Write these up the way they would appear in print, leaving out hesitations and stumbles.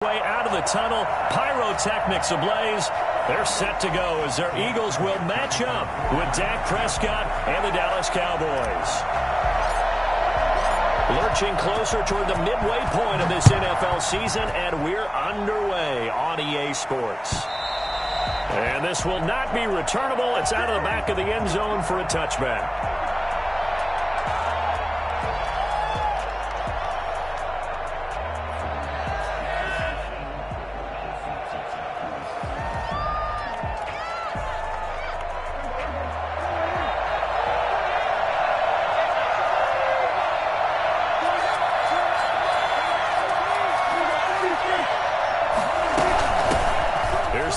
Way out of the tunnel, pyrotechnics ablaze. They're set to go as their Eagles will match up with Dak Prescott and the Dallas Cowboys. Lurching closer toward the midway point of this NFL season, and we're underway on EA Sports. And this will not be returnable. It's out of the back of the end zone for a touchback.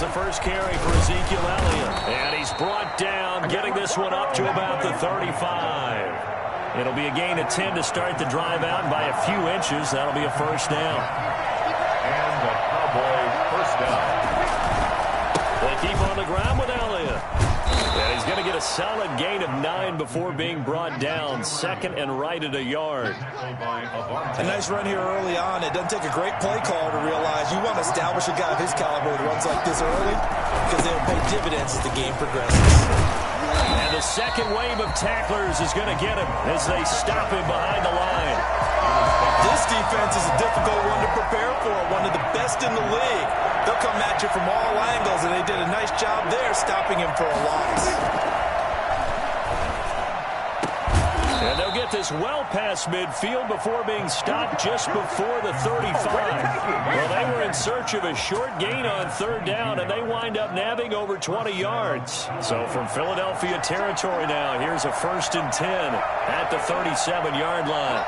The first carry for Ezekiel Elliott, and he's brought down, getting this one up to about the 35. It'll be a gain of 10 to start the drive out, and by a few inches, that'll be a first down. And the Cowboys first down. They keep on the ground with Elliott. And he's going to get a solid gain of 9 before being brought down, second and right at a yard. A nice run here early on. It doesn't take a great play call to realize you want to establish a guy of his caliber with runs like this early because they'll pay dividends as the game progresses. And the second wave of tacklers is going to get him as they stop him behind the line. This defense is a difficult one to prepare for, one of the best in the league. They'll come at you from all angles, and they did a nice job there stopping him for a loss. And they'll get this well past midfield before being stopped just before the 35. Well, they were in search of a short gain on third down, and they wind up nabbing over 20 yards. So from Philadelphia territory now, here's a 1st and 10 at the 37-yard line.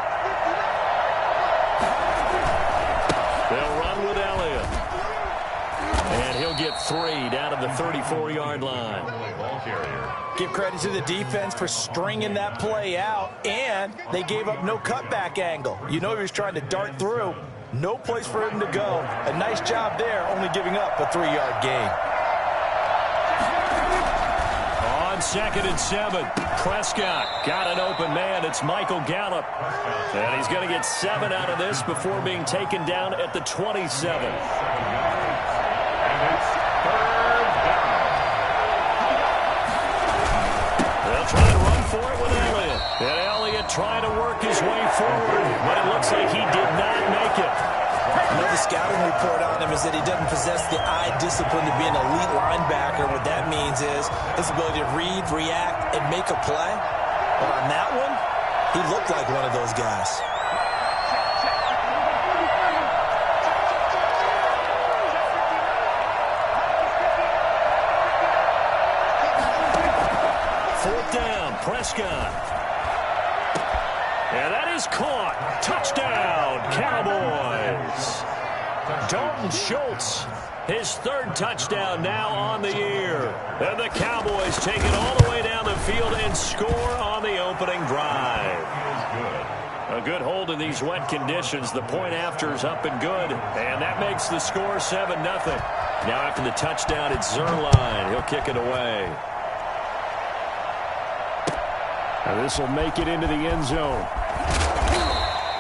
They'll run with Elliott. And he'll get 3 down to the 34-yard line. Give credit to the defense for stringing that play out, and they gave up no cutback angle. You know he was trying to dart through. No place for him to go. A nice job there, only giving up a 3-yard gain. On 2nd and 7, Prescott got an open man. It's Michael Gallup. And he's going to get 7 out of this before being taken down at the 27. They'll try to run for it with Elliott. And Elliott trying to work his way forward, but it looks like he did not make it. Another scouting report on him is that he doesn't possess the eye discipline to be an elite linebacker. What that means is his ability to read, react, and make a play. But on that one, he looked like one of those guys. Prescott. And that is caught. Touchdown, Cowboys. Dalton Schultz, his 3rd touchdown now on the year. And the Cowboys take it all the way down the field and score on the opening drive. A good hold in these wet conditions. The point after is up and good. And that makes the score 7-0. Now after the touchdown, it's Zerline. He'll kick it away. Now this will make it into the end zone.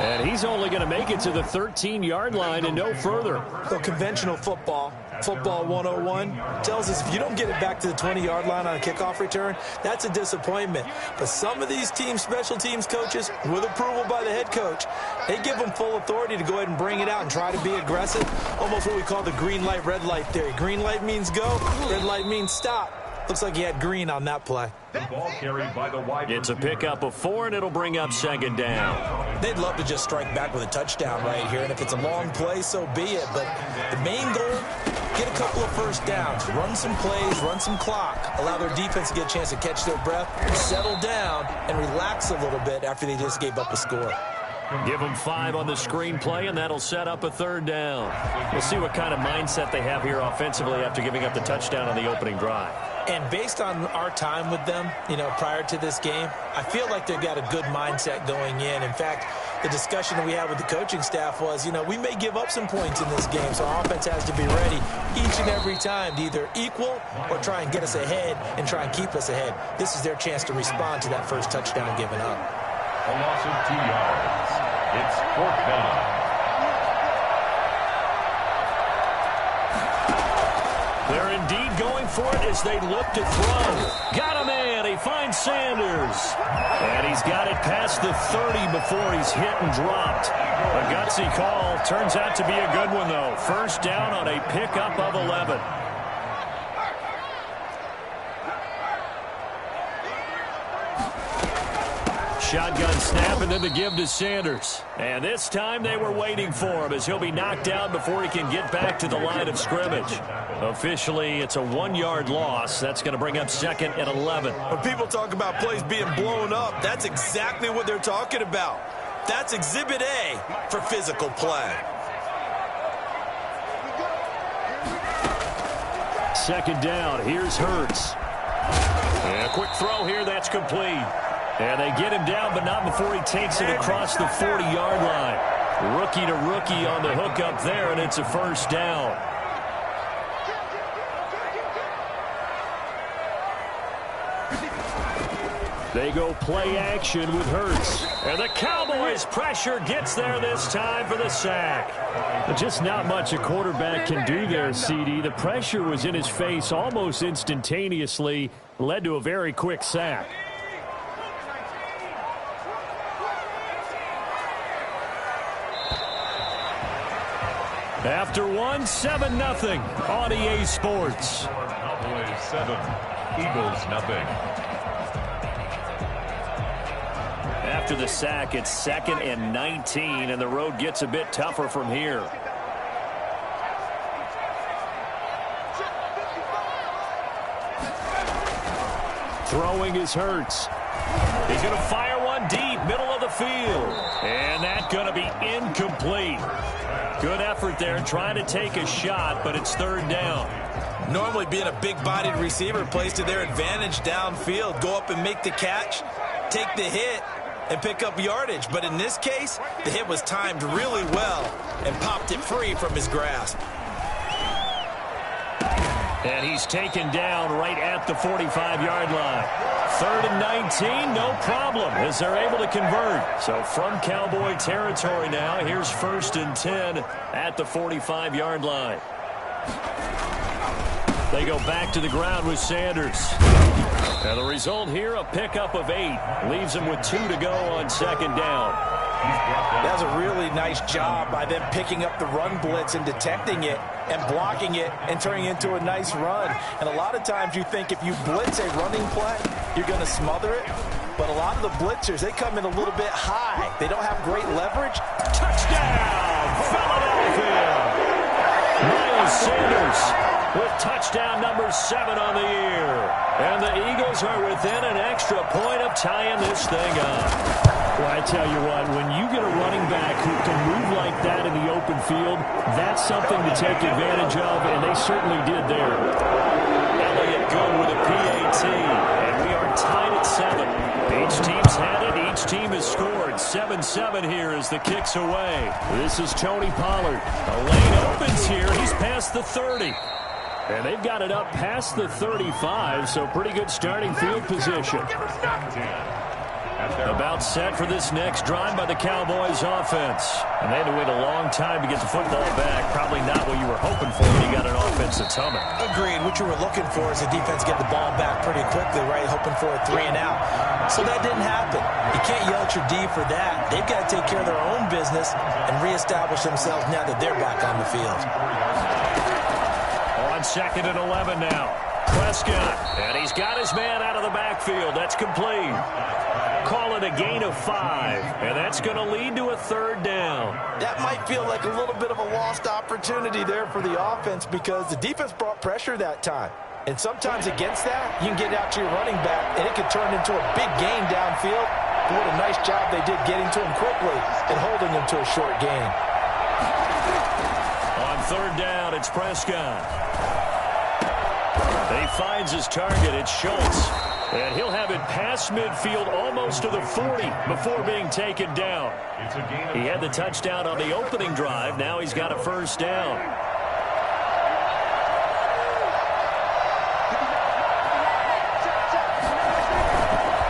And he's only going to make it to the 13-yard line and no further. So conventional football 101, tells us if you don't get it back to the 20-yard line on a kickoff return, that's a disappointment. But some of these teams, special teams coaches, with approval by the head coach, they give them full authority to go ahead and bring it out and try to be aggressive. Almost what we call the green light, red light theory. Green light means go, red light means stop. Looks like he had green on that play. The ball carried by the wide It's a pickup of 4, and it'll bring up 2nd down. They'd love to just strike back with a touchdown right here, and if it's a long play, so be it. But the main goal, get a couple of first downs, run some plays, run some clock, allow their defense to get a chance to catch their breath, settle down, and relax a little bit after they just gave up a score. Give them 5 on the screenplay, and that'll set up a 3rd down. We'll see what kind of mindset they have here offensively after giving up the touchdown on the opening drive. And based on our time with them, prior to this game, I feel like they've got a good mindset going in. In fact, the discussion that we had with the coaching staff was, we may give up some points in this game, so our offense has to be ready each and every time to either equal or try and get us ahead and try and keep us ahead. This is their chance to respond to that first touchdown given up. A loss of 2 yards. It's 4th down. They're indeed going for it as they look to throw. Got a man. He finds Sanders. And he's got it past the 30 before he's hit and dropped. A gutsy call. Turns out to be a good one, though. First down on a pickup of 11. Shotgun snap and then the give to Sanders. And this time they were waiting for him as he'll be knocked down before he can get back to the line of scrimmage. Officially, it's a 1-yard loss. That's going to bring up 2nd and 11. When people talk about plays being blown up, that's exactly what they're talking about. That's Exhibit A for physical play. 2nd down. Here's Hurts. And a quick throw here. That's complete. And they get him down, but not before he takes it across the 40-yard line. Rookie to rookie on the hook up there, and it's a first down. They go play action with Hurts. And the Cowboys pressure gets there this time for the sack. But just not much a quarterback can do there, CD. The pressure was in his face almost instantaneously, led to a very quick sack. After 7-0 on EA Sports. Cowboys 7, Eagles 0. After the sack, it's 2nd and 19, and the road gets a bit tougher from here. Throwing is Hurts. He's going to fire one deep, middle of the field. And that's going to be incomplete. Good effort there, trying to take a shot, but it's 3rd down. Normally being a big-bodied receiver plays to their advantage downfield. Go up and make the catch, take the hit, and pick up yardage. But in this case, the hit was timed really well and popped it free from his grasp. And he's taken down right at the 45-yard line. 3rd and 19, no problem, as they're able to convert. So from Cowboy territory now, here's 1st and 10 at the 45-yard line. They go back to the ground with Sanders. And the result here, a pickup of 8. Leaves them with 2 to go on 2nd down. That's a really nice job by them picking up the run blitz and detecting it and blocking it and turning it into a nice run. And a lot of times you think if you blitz a running play, you're going to smother it. But a lot of the blitzers, they come in a little bit high. They don't have great leverage. Touchdown, Philadelphia! Miles Sanders with touchdown number 7 on the year. And the Eagles are within an extra point of tying this thing up. Well, I tell you what, when you get a running back who can move like that in the open field, that's something to take advantage of, and they certainly did there. Elliott good with a PAT, and we are tied at 7. Each team's had it, each team has scored. 7-7 here as the kick's away. This is Tony Pollard. A lane opens here, he's past the 30. And they've got it up past the 35, so pretty good starting field position. About set for this next drive by the Cowboys offense. And they had to wait a long time to get the football back. Probably not what you were hoping for when you got an offense that's humming. Agreed. What you were looking for is the defense get the ball back pretty quickly, right? Hoping for a 3 and out. So that didn't happen. You can't yell at your D for that. They've got to take care of their own business and reestablish themselves now that they're back on the field. On 2nd and 11 now. Prescott. And he's got his man out of the backfield. That's complete. Call it a gain of 5, and that's going to lead to a 3rd down. That might feel like a little bit of a lost opportunity there for the offense because the defense brought pressure that time. And sometimes against that, you can get out to your running back, and it could turn into a big gain downfield. But what a nice job they did getting to him quickly and holding him to a short gain. On 3rd down, it's Prescott. And he finds his target. It's Schultz. And he'll have it past midfield almost to the 40 before being taken down. He had the touchdown on the opening drive. Now he's got a 1st down.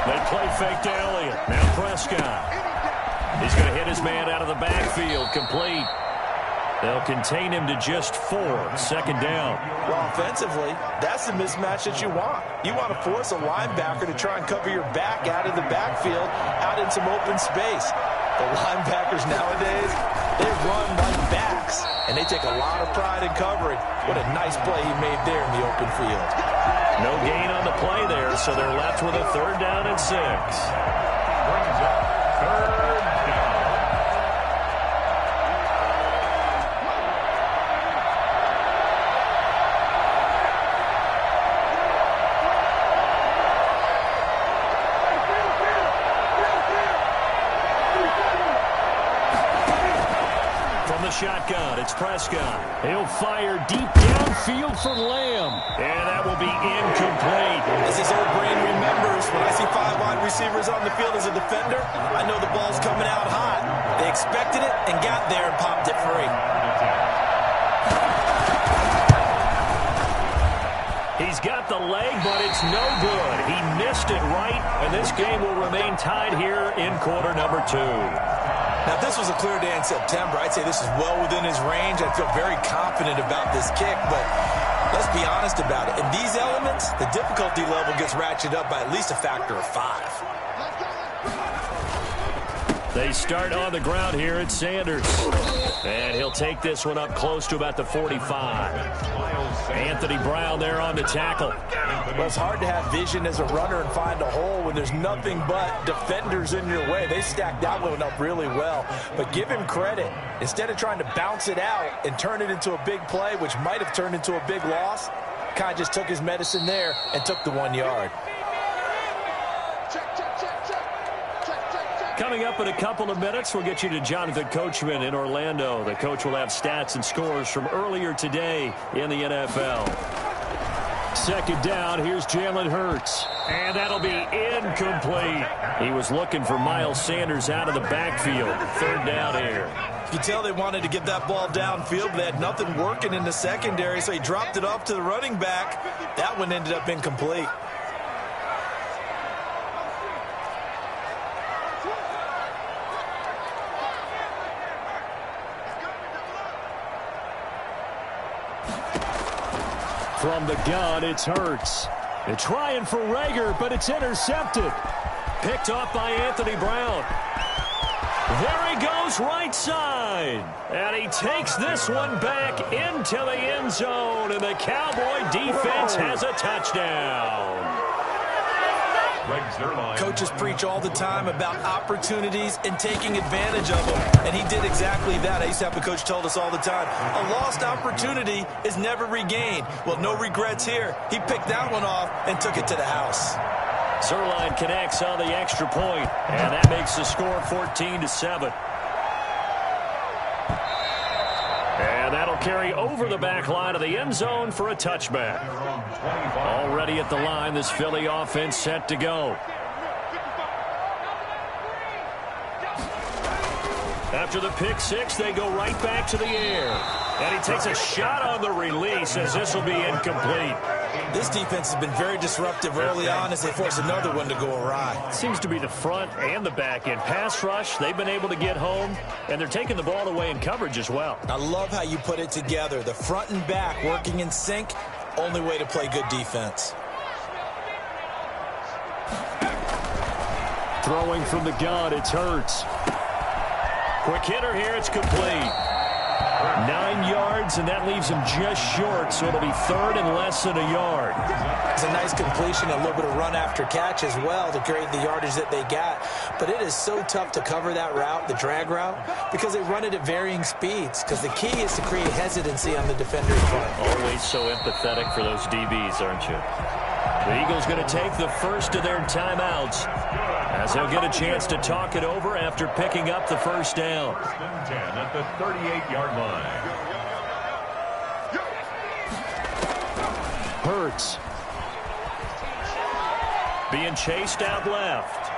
They play fake to Elliott. Now Prescott. He's going to hit his man out of the backfield. Complete. They'll contain him to just 4. Second down. Well, offensively, that's the mismatch that you want. You want to force a linebacker to try and cover your back out of the backfield, out in some open space. The linebackers nowadays, they run like backs, and they take a lot of pride in covering. What a nice play he made there in the open field. No gain on the play there, so they're left with a 3rd down and 6. Brings up 3rd down. Shotgun, it's Prescott. He'll fire deep downfield for Lamb. And that will be incomplete. As his old brain remembers, when I see 5 wide receivers on the field as a defender, I know the ball's coming out hot. They expected it and got there and popped it free. He's got the leg, but it's no good. He missed it right, and this game will remain tied here in quarter number 2. Now, if this was a clear day in September, I'd say this is well within his range. I feel very confident about this kick, but let's be honest about it. In these elements, the difficulty level gets ratcheted up by at least a factor of 5. They start on the ground here at Sanders. And he'll take this one up close to about the 45. Anthony Brown there on the tackle. Well, it's hard to have vision as a runner and find a hole when there's nothing but defenders in your way. They stacked that one up really well. But give him credit. Instead of trying to bounce it out and turn it into a big play, which might have turned into a big loss, kind of just took his medicine there and took the 1 yard. Coming up in a couple of minutes, we'll get you to Jonathan Coachman in Orlando. The coach will have stats and scores from earlier today in the NFL. Second down, here's Jalen Hurts. And that'll be incomplete. He was looking for Miles Sanders out of the backfield. 3rd down here. You tell they wanted to get that ball downfield, but they had nothing working in the secondary, so he dropped it off to the running back. That one ended up incomplete. From the gun, it's Hurts. They're trying for Rager, but it's intercepted. Picked off by Anthony Brown. There he goes, right side. And he takes this one back into the end zone, and the Cowboy defense has a touchdown. Coaches preach all the time about opportunities and taking advantage of them, and he did exactly that. I used to have a coach told us all the time, a lost opportunity is never regained. Well, no regrets here. He picked that one off and took it to the house. Zerline connects on the extra point, and that makes the score 14-7. And that'll carry over the back line of the end zone for a touchback. Already at the line, this Philly offense set to go. After the pick six, they go right back to the air. And he takes a shot on the release as this will be incomplete. This defense has been very disruptive early on as they force another one to go awry. Seems to be the front and the back end. Pass rush, they've been able to get home, and they're taking the ball away in coverage as well. I love how you put it together. The front and back working in sync, only way to play good defense. Throwing from the gun, it's Hurts. Quick hitter here, it's complete. 9 yards, and that leaves him just short, so it'll be third and less than a yard. It's a nice completion, a little bit of run after catch as well to create the yardage that they got. But it is so tough to cover that route, the drag route, because they run it at varying speeds, because the key is to create hesitancy on the defender's front. Always so empathetic for those DBs, aren't you? The Eagles going to take the first of their timeouts as they'll get a chance to talk it over after picking up the first down. 10 at the 38-yard line. Hurts. Being chased out left.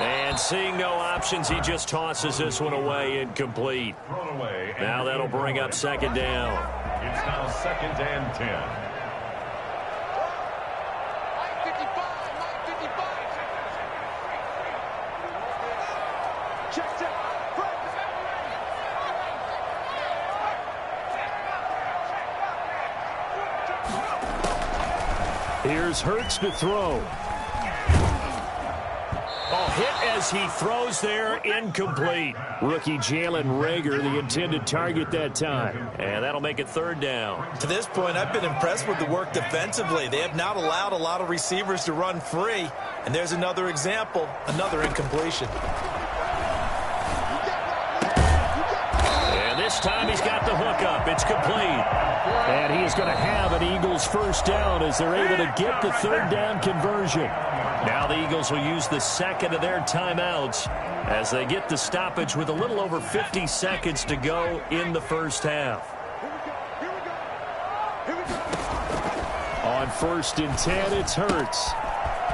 And seeing no options, he just tosses this one away, incomplete. Now that'll bring up second down. It's now 2nd and 10. Here's Hurts to throw. Oh, hit as he throws there, incomplete. Rookie Jalen Reagor, the intended target that time. And that'll make it third down. To this point, I've been impressed with the work defensively. They have not allowed a lot of receivers to run free. And there's another example, another incompletion. And this time he's got the hook up. It's complete. And he is going to have an Eagles first down as they're able to get the third down conversion. Now the Eagles will use the second of their timeouts as they get the stoppage with a little over 50 seconds to go in the first half. On 1st and 10, it's Hurts.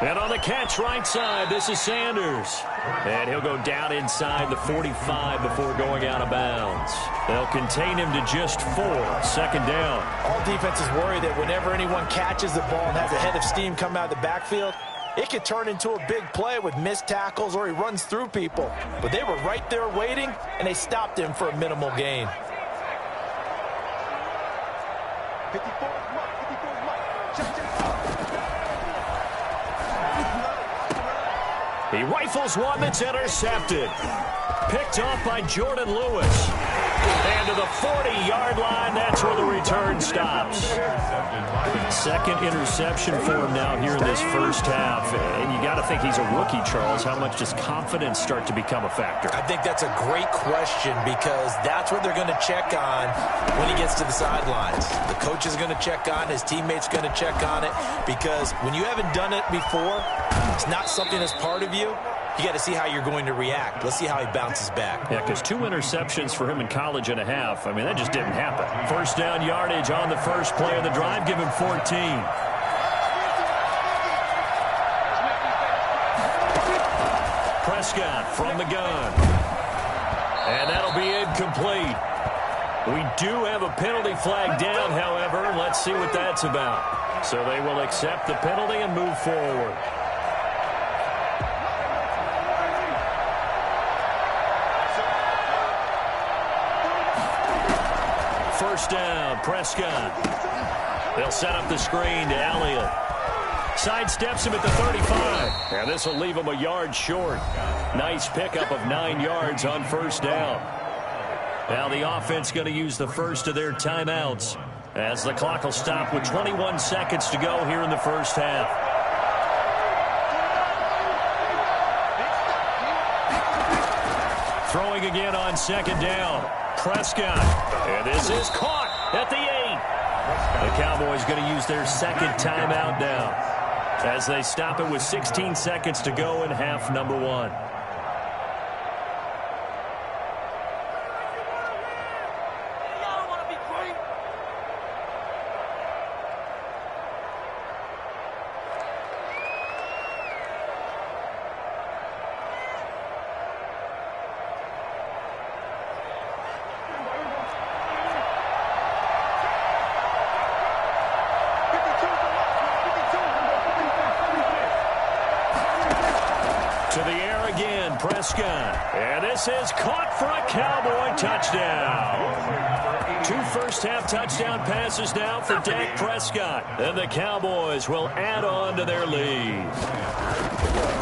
And on the catch right side, this is Sanders. And he'll go down inside the 45 before going out of bounds. They'll contain him to just 4. Second down. All defenses worry that whenever anyone catches the ball and has a head of steam come out of the backfield, it could turn into a big play with missed tackles or he runs through people. But they were right there waiting, and they stopped him for a minimal gain. He rifles one that's intercepted. Picked off by Jordan Lewis. And to the 40-yard line, that's where the return stops. Second interception for him now here in this first half. And you got to think he's a rookie, Charles. How much does confidence start to become a factor? I think that's a great question because that's what they're going to check on when he gets to the sidelines. The coach is going to check on, his teammate's going to check on it, because when you haven't done it before, it's not something that's part of you. You got to see how you're going to react. Let's see how he bounces back. Yeah, because 2 interceptions for him in college and a half. I mean, that just didn't happen. First down yardage on the first play of the drive. Give him 14. Prescott from the gun. And that'll be incomplete. We do have a penalty flag down, however. Let's see what that's about. So they will accept the penalty and move forward. First down, Prescott. They'll set up the screen to Elliott. Sidesteps him at the 35. And this will leave him a yard short. Nice pickup of 9 yards on first down. Now the offense going to use the first of their timeouts as the clock will stop with 21 seconds to go here in the first half. Throwing again on second down. Prescott. And this is caught at the 8. The Cowboys going to use their second timeout now as they stop it with 16 seconds to go in half number 1. To the air again, Prescott. And this is caught for a Cowboy touchdown. 2 first-half touchdown passes now for Dak Prescott. And the Cowboys will add on to their lead.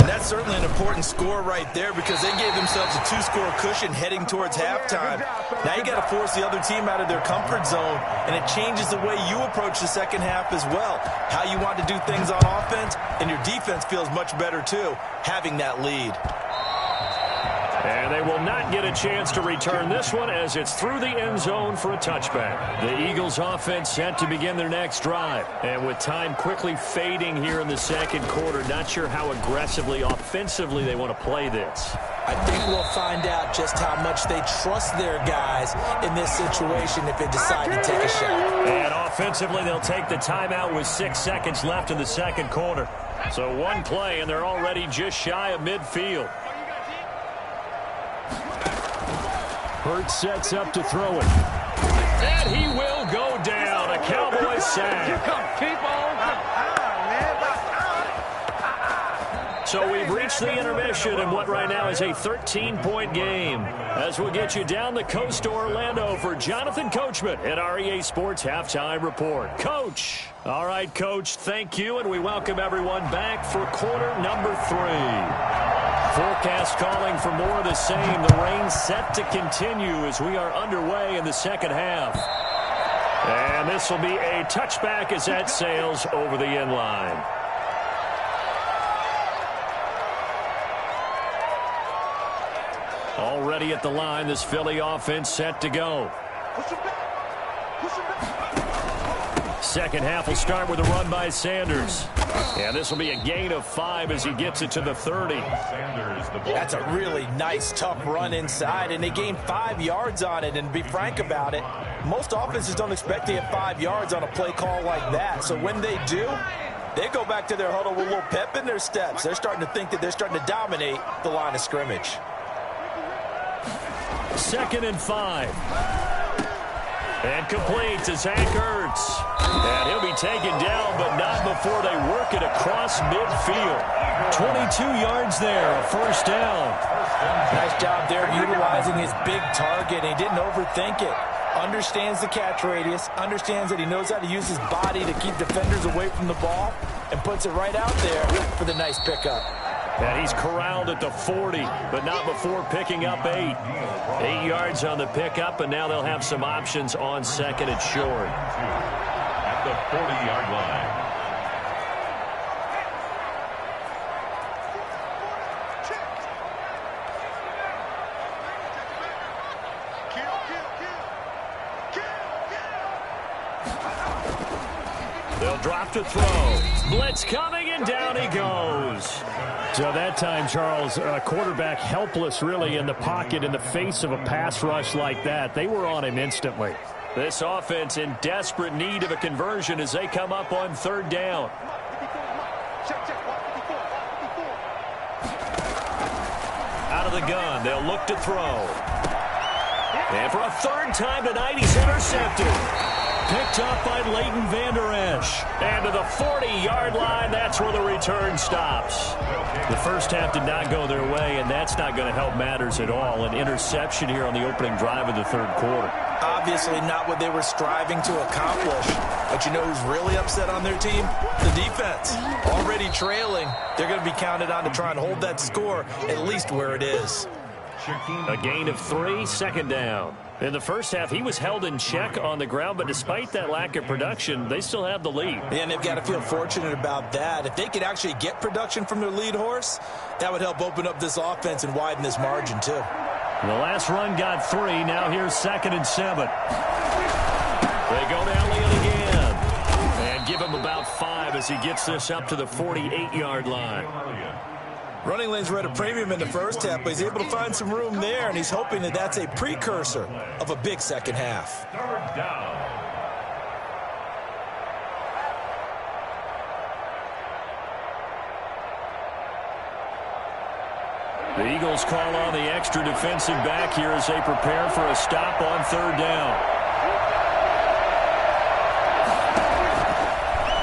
And that's certainly an important score right there because they gave themselves a 2-score cushion heading towards halftime. Now you got to force the other team out of their comfort zone, and it changes the way you approach the second half as well. How you want to do things on offense, and your defense feels much better too, having that lead. And they will not get a chance to return this one as it's through the end zone for a touchback. The Eagles offense set to begin their next drive. And with time quickly fading here in the second quarter, not sure how aggressively, offensively they want to play this. I think we'll find out just how much they trust their guys in this situation if they decide to take a shot. And offensively, they'll take the timeout with 6 seconds left in the second quarter. So one play, and they're already just shy of midfield. Hurts sets up to throw it. And he will go down. A Cowboys sack. Here come people. So So we've reached the intermission in what right now is a 13-point game. As we'll get you down the coast to Orlando for Jonathan Coachman at our EA Sports Halftime Report. Coach. All right, Coach, thank you, and we welcome everyone back for quarter number 3. Forecast calling for more of the same. The rain set to continue as we are underway in the second half. And this will be a touchback as that sails over the end line. Already at the line, this Philly offense set to go. Second half will start with a run by Sanders. And this will be a gain of 5 as he gets it to the 30. That's a really nice, tough run inside, and they gained 5 yards on it. And to be frank about it, most offenses don't expect to get 5 yards on a play call like that. So when they do, they go back to their huddle with a little pep in their steps. They're starting to think that they're starting to dominate the line of scrimmage. 2nd and 5. And complete to Zach Ertz. And he'll be taken down, but not before they work it across midfield. 22 yards there, a first down. Nice job there utilizing his big target. He didn't overthink it. Understands the catch radius, understands that he knows how to use his body to keep defenders away from the ball, and puts it right out there for the nice pickup. And he's corralled at the 40, but not before picking up 8. 8 yards on the pickup, and now they'll have some options on 2nd and short. At the 40-yard line. They'll drop to throw. Blitz coming, and down he goes. So that time, Charles, quarterback helpless really in the pocket in the face of a pass rush like that. They were on him instantly. This offense in desperate need of a conversion as they come up on 3rd down. Out of the gun, they'll look to throw. And for a 3rd time tonight, he's intercepted. Picked up by Leighton Vander Esch. And to the 40-yard line, that's where the return stops. The first half did not go their way, and that's not going to help matters at all. An interception here on the opening drive of the 3rd quarter. Obviously not what they were striving to accomplish. But you know who's really upset on their team? The defense. Already trailing. They're going to be counted on to try and hold that score at least where it is. A gain of 3, 2nd down. In the first half, he was held in check on the ground, but despite that lack of production, they still have the lead. And they've got to feel fortunate about that. If they could actually get production from their lead horse, that would help open up this offense and widen this margin, too. The last run got 3. Now here's 2nd and 7. They go to Elliott again. And give him about 5 as he gets this up to the 48-yard line. Running lanes were at a premium in the first half, but he's able to find some room there, and he's hoping that that's a precursor of a big second half. 3rd down. The Eagles call on the extra defensive back here as they prepare for a stop on 3rd down.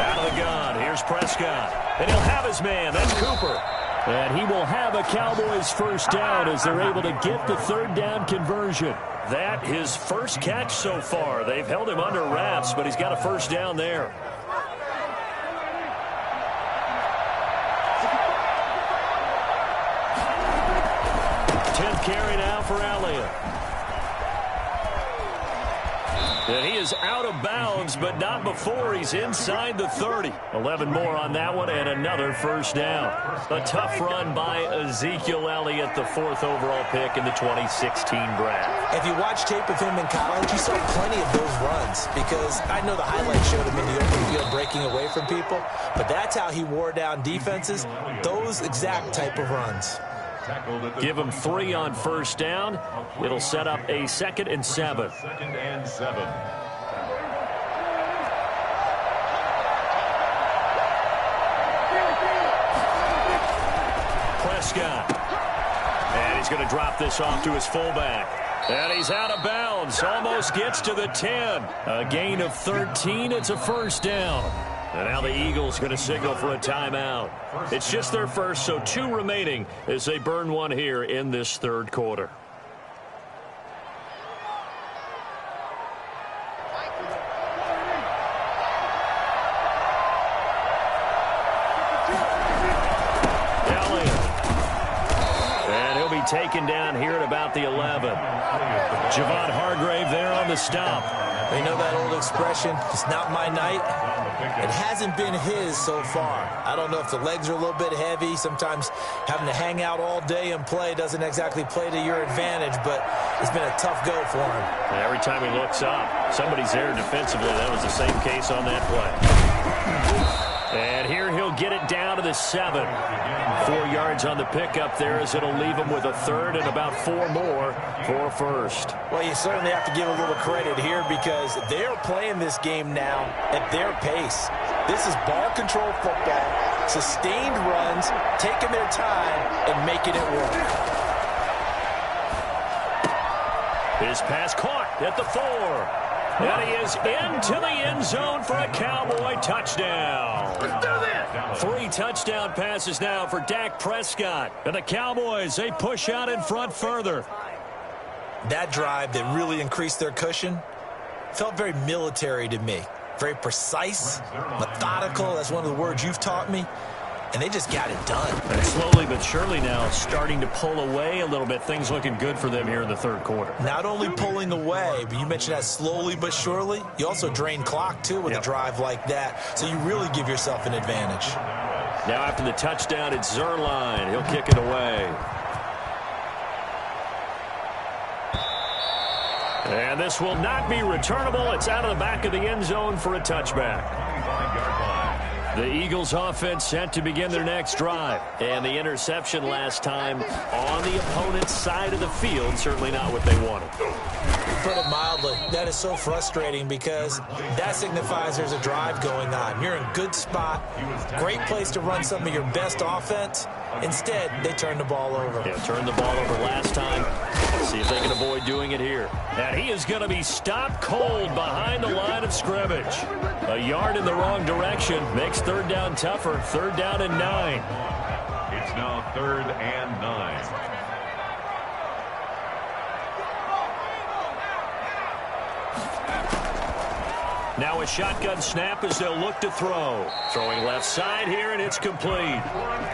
Out of the gun, here's Prescott. And he'll have his man, that's Cooper. And he will have a Cowboys first down as they're able to get the 3rd down conversion. That his first catch so far. They've held him under wraps, but he's got a first down there. Carry now for Elliott. And he is out of bounds, but not before he's inside the 30. 11 more on that one, and another first down. A tough run by Ezekiel Elliott, the 4th overall pick in the 2016 draft. If you watch tape of him in college, you saw plenty of those runs, because I know the highlights showed him in the open field breaking away from people, but that's how he wore down defenses, those exact type of runs. Give him 3 on first down. It'll set up a 2nd and 7. 2nd and 7. Prescott. And he's going to drop this off to his fullback. And he's out of bounds. Almost gets to the 10. A gain of 13. It's a first down. And now the Eagles going to signal for a timeout. It's just their first, so 2 remaining as they burn one here in this third quarter. Taken down here at about the 11. Javon Hargrave there on the stop. You know that old expression, it's not my night? It hasn't been his so far. I don't know if the legs are a little bit heavy. Sometimes having to hang out all day and play doesn't exactly play to your advantage, but it's been a tough go for him. And every time he looks up, somebody's there defensively. That was the same case on that play. And here he'll get it down to the 7. 4 yards on the pickup there as it'll leave him with a third and about 4 more for first. Well, you certainly have to give a little credit here because they're playing this game now at their pace. This is ball control football, sustained runs, taking their time and making it work. His pass caught at the 4. And he is into the end zone for a Cowboy touchdown. Let's do this. 3 touchdown passes now for Dak Prescott. And the Cowboys, they push out in front further. That drive that really increased their cushion felt very military to me. Very precise, methodical. That's one of the words you've taught me. And they just got it done. And slowly but surely now starting to pull away a little bit. Things looking good for them here in the third quarter. Not only pulling away, but you mentioned that slowly but surely. You also drain clock, too, with a drive like that. So you really give yourself an advantage. Now after the touchdown, it's Zerline. He'll kick it away. And this will not be returnable. It's out of the back of the end zone for a touchback. The Eagles offense set to begin their next drive. And the interception last time on the opponent's side of the field, certainly not what they wanted. Put it mildly, that is so frustrating because that signifies there's a drive going on. You're in a good spot, great place to run some of your best offense. Instead, they turn the ball over. Yeah, turned the ball over last time. See if they can avoid doing it here. And he is going to be stopped cold behind the line of scrimmage. A yard in the wrong direction makes third down tougher. Third down and 9. It's now 3rd and 9. Now a shotgun snap as they'll look to throw. Throwing left side here, and it's complete.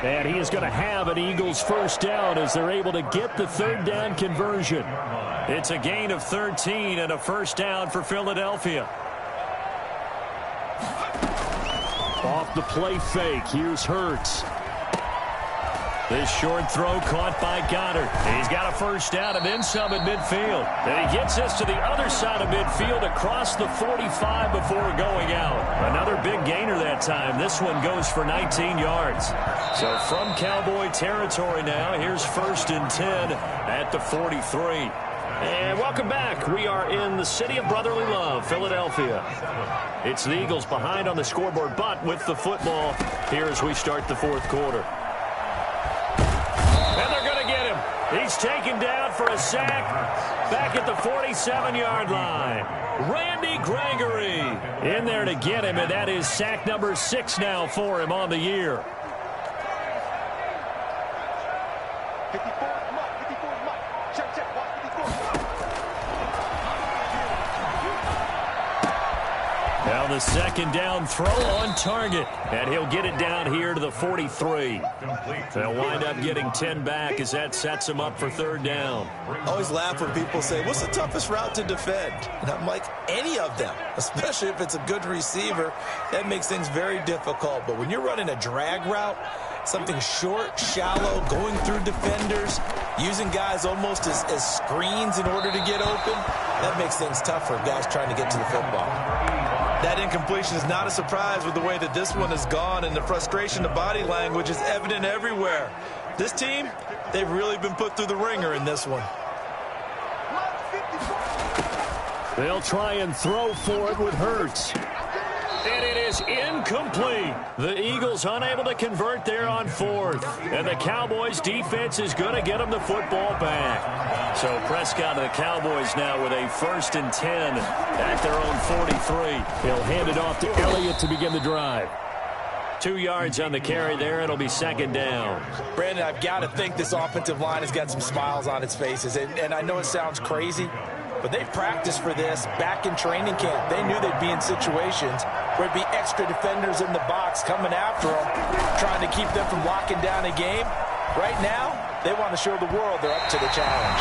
And he is going to have an Eagles first down as they're able to get the third down conversion. It's a gain of 13 and a first down for Philadelphia. Off the play fake, here's Hurts. This short throw caught by Goddard. He's got a first down and then some at midfield. And he gets us to the other side of midfield across the 45 before going out. Another big gainer that time. This one goes for 19 yards. So from Cowboy territory now, here's 1st and 10 at the 43. And welcome back. We are in the city of brotherly love, Philadelphia. It's the Eagles behind on the scoreboard, but with the football here as we start the fourth quarter. And they're going to get him. He's taken down for a sack back at the 47-yard line. Randy Gregory in there to get him, and that is sack number 6 now for him on the year. Now the second down throw on target. And he'll get it down here to the 43. They'll wind up getting 10 back as that sets him up for third down. I always laugh when people say, what's the toughest route to defend? And I'm like, any of them, especially if it's a good receiver. That makes things very difficult. But when you're running a drag route, something short, shallow, going through defenders, using guys almost as screens in order to get open, that makes things tough for guys trying to get to the football. That incompletion is not a surprise with the way that this one has gone, and the frustration, the body language is evident everywhere. This team, they've really been put through the ringer in this one. They'll try and throw for it with Hurts. And it is incomplete. The Eagles unable to convert there on fourth. And the Cowboys defense is going to get them the football back. So Prescott and the Cowboys now with a 1st and 10 at their own 43. He'll hand it off to Elliott to begin the drive. 2 yards on the carry there. It'll be 2nd down. Brandon, I've got to think this offensive line has got some smiles on its faces. And I know it sounds crazy, but they practiced for this back in training camp. They knew they'd be in situations where it'd be extra defenders in the box coming after them, trying to keep them from locking down a game. Right now, they want to show the world they're up to the challenge.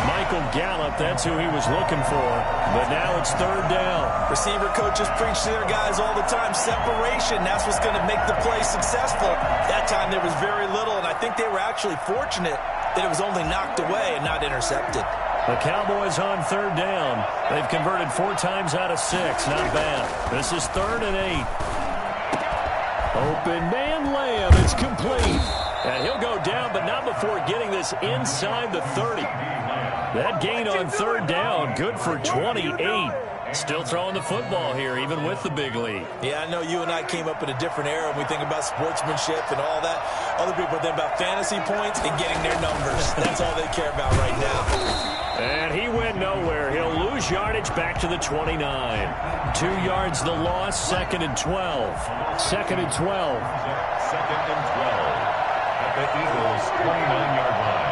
Michael Gallup, that's who he was looking for. But now it's 3rd down. Receiver coaches preach to their guys all the time. Separation, that's what's going to make the play successful. That time there was very little, and I think they were actually fortunate that it was only knocked away and not intercepted. The Cowboys on 3rd down. They've converted 4 times out of 6. Not bad. This is 3rd and 8. Open man layup. It's complete. And he'll go down, but not before getting this inside the 30. That gain on 3rd down, good for 28. Still throwing the football here, even with the big lead. Yeah, I know you and I came up in a different era when we think about sportsmanship and all that. Other people think about fantasy points and getting their numbers. That's all they care about right now. And he went nowhere. He'll lose yardage back to the 29. 2 yards the loss, 2nd and 12. 2nd and 12. 2nd and 12 at the Eagles' 29-yard line.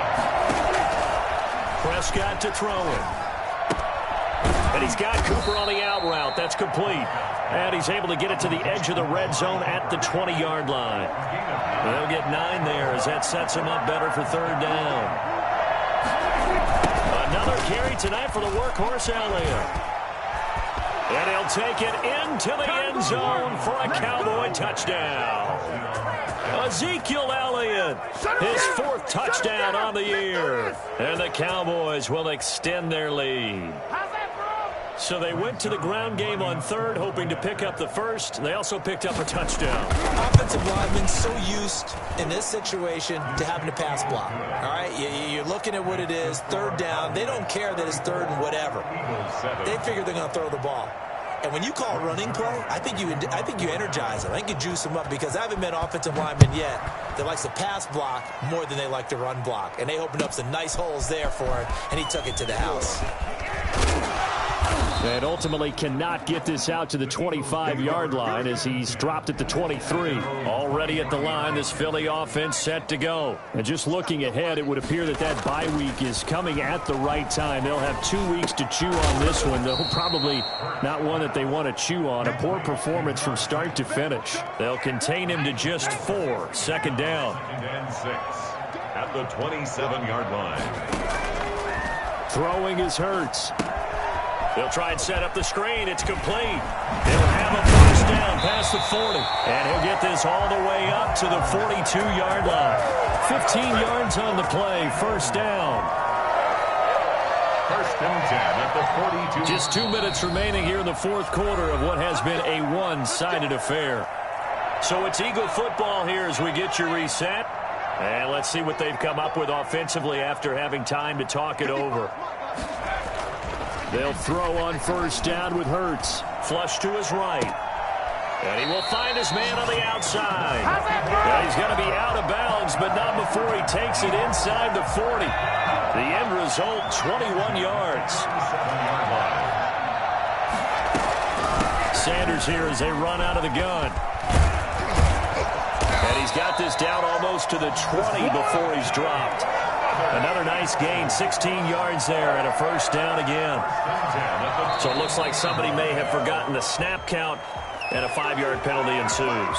Prescott to throw it. And he's got Cooper on the out route. That's complete. And he's able to get it to the edge of the red zone at the 20-yard line. They'll get 9 there as that sets him up better for 3rd down. Another carry tonight for the workhorse Elliott. And he'll take it into the end zone for a Cowboy touchdown. Ezekiel Elliott, his 4th touchdown on the year. And the Cowboys will extend their lead. So they went to the ground game on 3rd, hoping to pick up the 1st. They also picked up a touchdown. Offensive linemen so used in this situation to having to pass block. All right, you're looking at what it is, 3rd down. They don't care that it's 3rd and whatever. They figure they're going to throw the ball. And when you call running play, I think you energize them. I think you juice them up because I haven't met offensive linemen yet that likes to pass block more than they like to run block. And they opened up some nice holes there for him, and he took it to the house. And ultimately cannot get this out to the 25-yard line as he's dropped at the 23. Already at the line, this Philly offense set to go. And just looking ahead, it would appear that bye week is coming at the right time. They'll have 2 weeks to chew on this one, though probably not one that they want to chew on. A poor performance from start to finish. They'll contain him to just 4. 2nd down. 2nd and 6 at the 27-yard line. Throwing is Hurts. They'll try and set up the screen. It's complete. He'll have a 1st down past the 40. And he'll get this all the way up to the 42-yard line. 15 yards on the play. 1st down. 1st and 10 at the 42. Just 2 minutes remaining here in the 4th quarter of what has been a one-sided affair. So it's Eagle football here as we get you reset. And let's see what they've come up with offensively after having time to talk it over. They'll throw on 1st down with Hurts. Flush to his right. And he will find his man on the outside. And he's going to be out of bounds, but not before he takes it inside the 40. The end result, 21 yards. Sanders here as they run out of the gun. And he's got this down almost to the 20 before he's dropped. Another nice gain, 16 yards there, and a 1st down again. So it looks like somebody may have forgotten the snap count, and a 5-yard penalty ensues.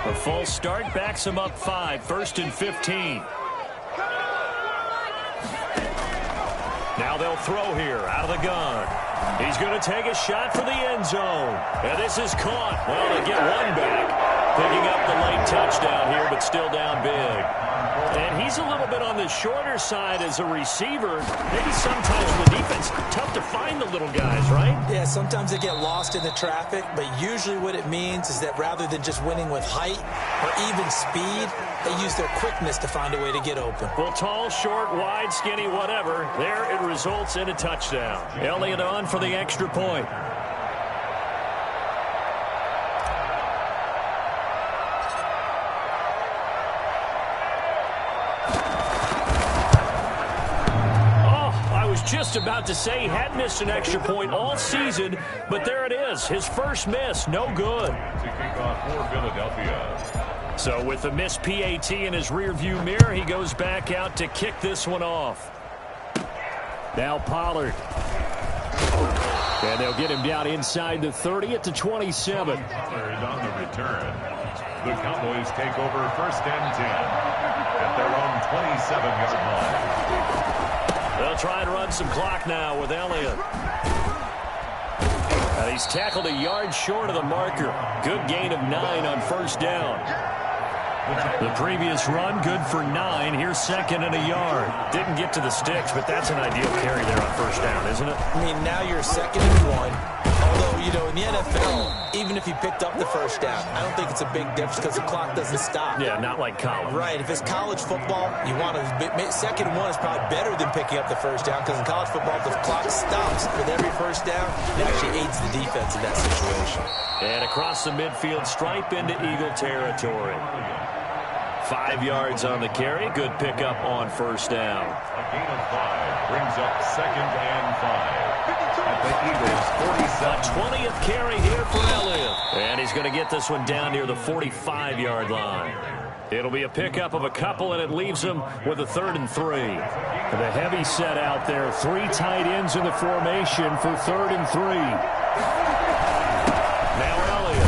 A false start backs him up 5, 1st and 15. Now they'll throw here out of the gun. He's going to take a shot for the end zone. And this is caught. Well, they get one back. Picking up the late touchdown here, but still down big. And he's a little bit on the shorter side as a receiver. Maybe sometimes for the defense, tough to find the little guys, right? Yeah, sometimes they get lost in the traffic, but usually what it means is that rather than just winning with height or even speed, they use their quickness to find a way to get open. Well, tall, short, wide, skinny, whatever, there it results in a touchdown. Elliott on for the extra point. Just about to say he had missed an extra point all season, but there it is. His first miss, no good. To kick off for Philadelphia. So with the missed PAT in his rearview mirror, he goes back out to kick this one off. Now Pollard. And they'll get him down inside the 30 at the 27. Pollard on the return. The Cowboys take over 1st and 10 at their own 27-yard line. They'll try and run some clock now with Elliott. And he's tackled a yard short of the marker. Good gain of 9 on 1st down. The previous run, good for 9. Here's 2nd and a yard. Didn't get to the sticks, but that's an ideal carry there on 1st down, isn't it? I mean, now you're 2nd and 1. Although, you know, in the NFL, even if you picked up the 1st down, I don't think it's a big difference because the clock doesn't stop. Yeah, not like college. Right. If it's college football, you want to 2nd and 1 is probably better than picking up the 1st down because in college football, the clock stops with every 1st down. It actually aids the defense in that situation. And across the midfield stripe into Eagle territory. 5 yards on the carry. Good pickup on 1st down. A gain of 5 brings up 2nd and 5. At the Eagles' 47. 20th carry here for Elliott. And he's going to get this one down near the 45-yard line. It'll be a pickup of a couple, and it leaves him with a 3rd and 3. The heavy set out there. 3 tight ends in the formation for 3rd and 3. Now Elliott.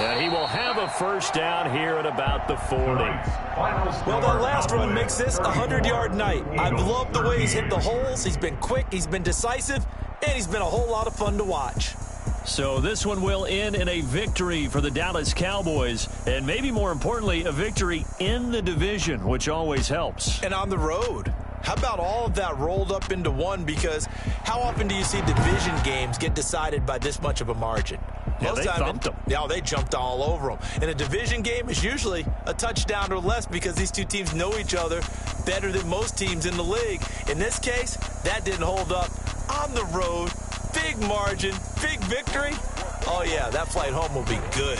And he will have a 1st down here at about the 40. Well, that last run makes this a 100-yard night. I've loved the way he's hit the holes. He's been quick, he's been decisive, and he's been a whole lot of fun to watch. So this one will end in a victory for the Dallas Cowboys, and maybe more importantly, a victory in the division, which always helps. And on the road. How about all of that rolled up into one? Because how often do you see division games get decided by this much of a margin? Yeah, they thumped them. Yeah, they jumped all over them. And a division game is usually a touchdown or less because these two teams know each other better than most teams in the league. In this case, that didn't hold up. On the road, big margin, big victory. Oh, yeah, that flight home will be good.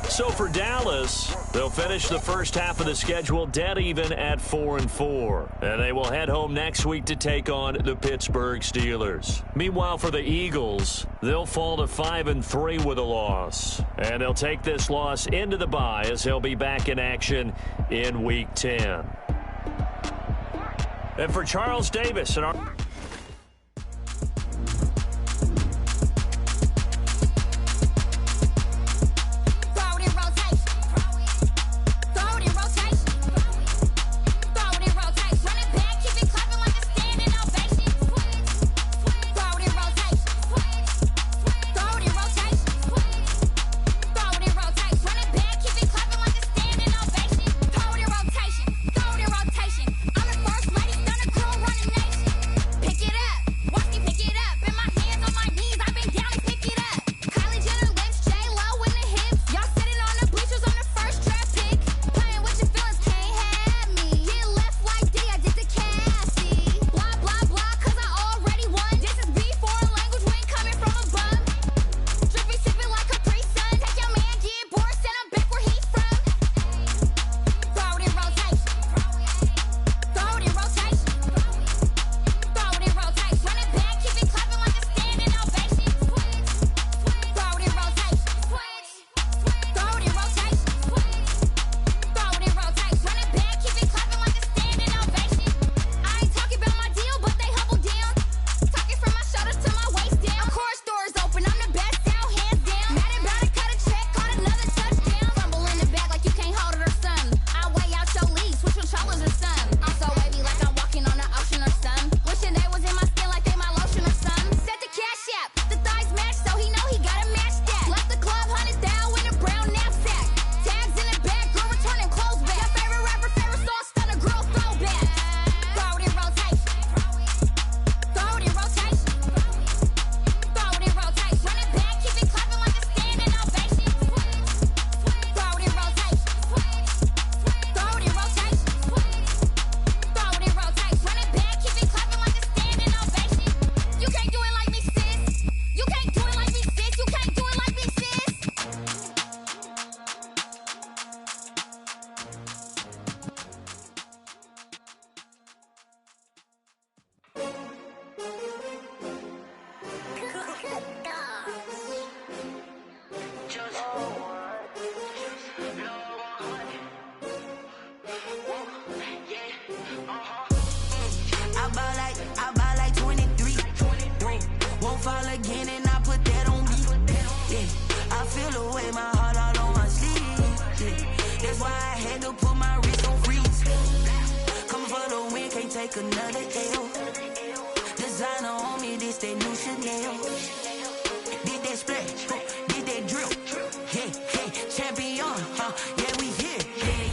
So for Dallas, they'll finish the first half of the schedule dead even at 4-4. And they will head home next week to take on the Pittsburgh Steelers. Meanwhile, for the Eagles, they'll fall to 5-3 with a loss. And they'll take this loss into the bye as they'll be back in action in Week 10. And for Charles Davis and our... another L. Designer on me, this that new Chanel. Did that splash, did that drill. Hey, hey, champion, yeah, we here.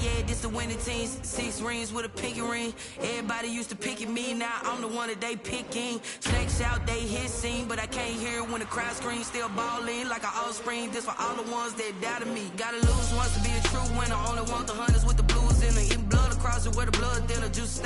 Yeah, this the winning team. 6 rings with a pinky ring. Everybody used to pick at me, now I'm the one that they picking. Snakes out, they hit scene, but I can't hear it when the crowd screams. Still ballin' like an offspring. This for all the ones that doubted me. Gotta lose once to be a true winner. Only want the hunters with the blues in the blood across it where the blood thinner. Juice stay